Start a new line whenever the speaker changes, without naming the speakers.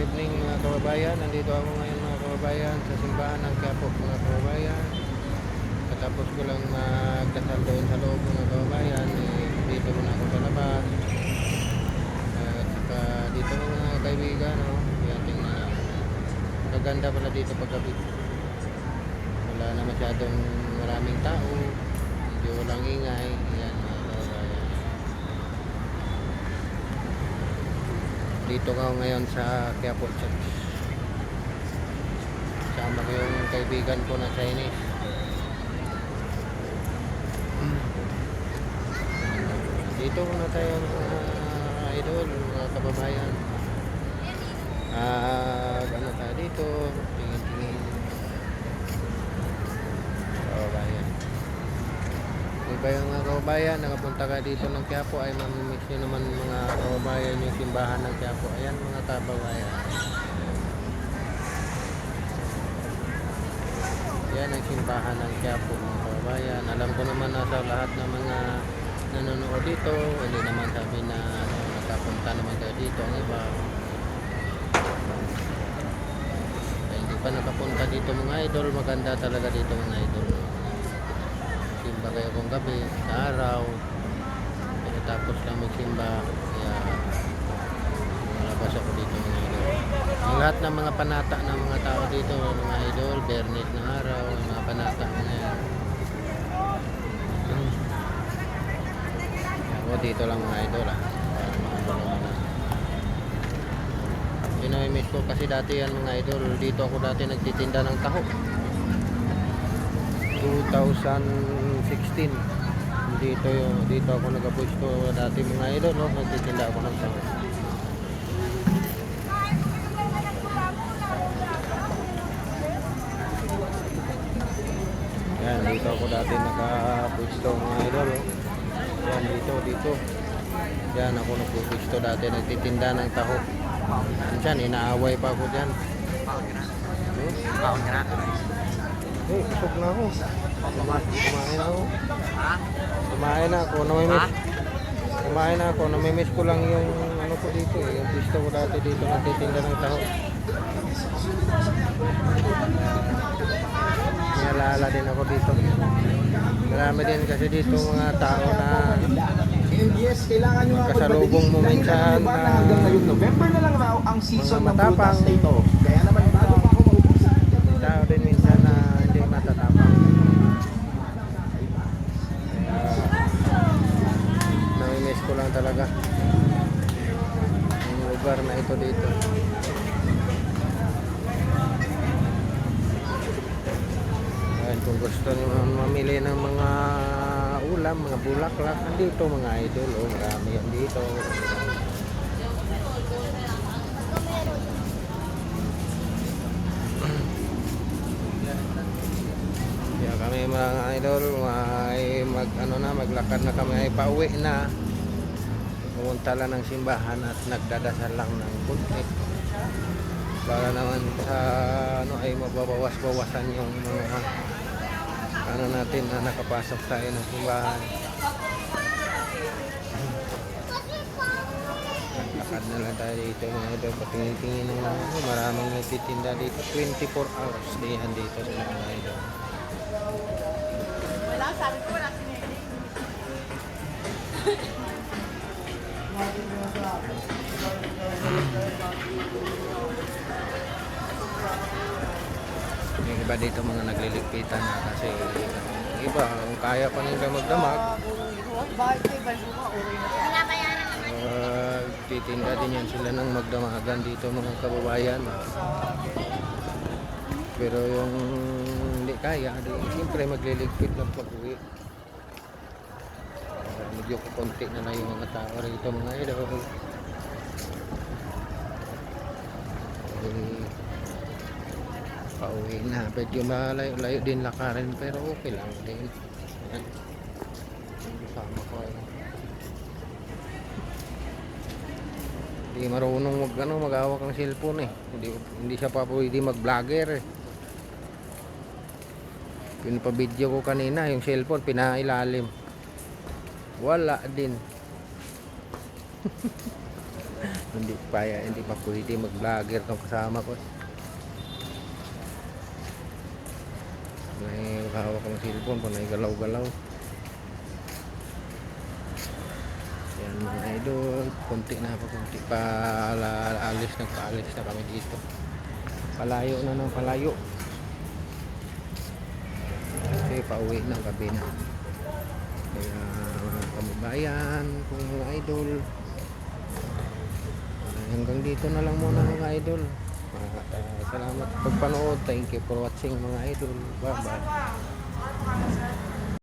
evening mga kababayan. Nandito ako ngayon mga kababayan sa simbahan ng Quiapo mga kababayan. Katapos ko lang magdasal doon sa loob mga kababayan. Dito muna ako sa labas. At saka dito mga kaibigan. Yan, tingnan nyo. Maganda pala dito paggabi. Wala na masyadong maraming tao. Medyo walang ingay. Yan mga kababayan. Dito ako ngayon sa Quiapo Church. Sama ko yung kaibigan ko na Chinese. Dito muna tayo mga idol, mga kababayan. Ano tayo dito? Tingin-tingin. Kababayan. Iba yung mga kababayan, nakapunta ka dito ng Quiapo ay mamimiss nyo naman mga kababayan yung simbahan ng Quiapo. Ayan mga kababayan. Yan ang simbahan ng Quiapo mga kababayan. Alam ko naman na sa lahat ng mga nanonood dito, hindi naman sabi na nakapunta naman kayo dito ang iba. Kaya hindi pa nakapunta dito mga idol, maganda talaga dito mga idol. Simba kayo kung gabi, sa araw, tapos lang magsimba, kaya malabas ako dito mga idol. Ang lahat ng mga panata ng mga tao dito mga idol, bernet ng araw, mga panata na yan. Ako dito lang mga idol Pinamimiss ko kasi dati yan mga idol. Dito ako dati nagtitinda ng taho 2016. Dito ako nagapwesto dati mga idol, nagtitinda ako ng taho. Yan, dito ako dati nakapwesto mga idol. Yan, dito. Yan, ako nagpupwesto dati, nagtitinda ng taho. Diyan, inaaway pa ako dyan. Usok na ako. Kumain na ako. Namimiss ko lang yung ano ko dito. Yung pwesto ko dati dito, nagtitinda ng taho. Nalala din ako dito. Marami din kasi dito mga tao na magkasalubong mo minsan na
hanggang ngayong November na lang raw ang season ng
matapang.
prutas nito. Kaya naman bago pa ako maubusan.
Tao din minsan na hindi matatapang. Namimiss ko lang talaga yung lugar na ito dito. Kung gusto niyo mamili ng mga ulam, mga bulaklak, andito mga idol, marami yan dito. Kaya kami mga idol, maglakad na kami, ay pauwi na. Pumunta lang ng simbahan at nagdadasal lang ng kunti. Para naman sa ay mababawas-bawasan yung mga natin na nakapasok tayo ng simbahan. Lakad na lang tayo dito mga idol, patingin-tingin ng maraming nagtitinda dito. 24 hours diyan dito sa mga idol.
Wala, sabi ko wala sinili. Yung iba dito mga nagliligpitan na kasi iba kung kaya pa nila magdamag, titinda din yan sila ng magdamagan dito mga kababayan. Pero yung hindi kaya, siyempre magliligpit lang pag-uwi. Medyo kukunti na lang yung mga tao rito mga idol. Pauwi na, medyo malayo din lakarin pero okay lang din. Yan. Sama ko hindi marunong mag-awak ng cellphone hindi siya pa pwede mag-vlogger Pinapa-video ko kanina yung cellphone pinailalim, wala din. hindi pa pwede mag-vlogger tong kasama ko. May hawak ng cellphone pa, may galaw-galaw. Yan mga idol, konti pa nagpaalis na kami dito. Palayo na ng palayo. Kasi pauwi ng gabi na. Kaya mga kababayan, kung mga idol, hanggang dito na lang muna mga idol. Salamat sa pagpanood. Thank you for watching mga idol. Bye bye.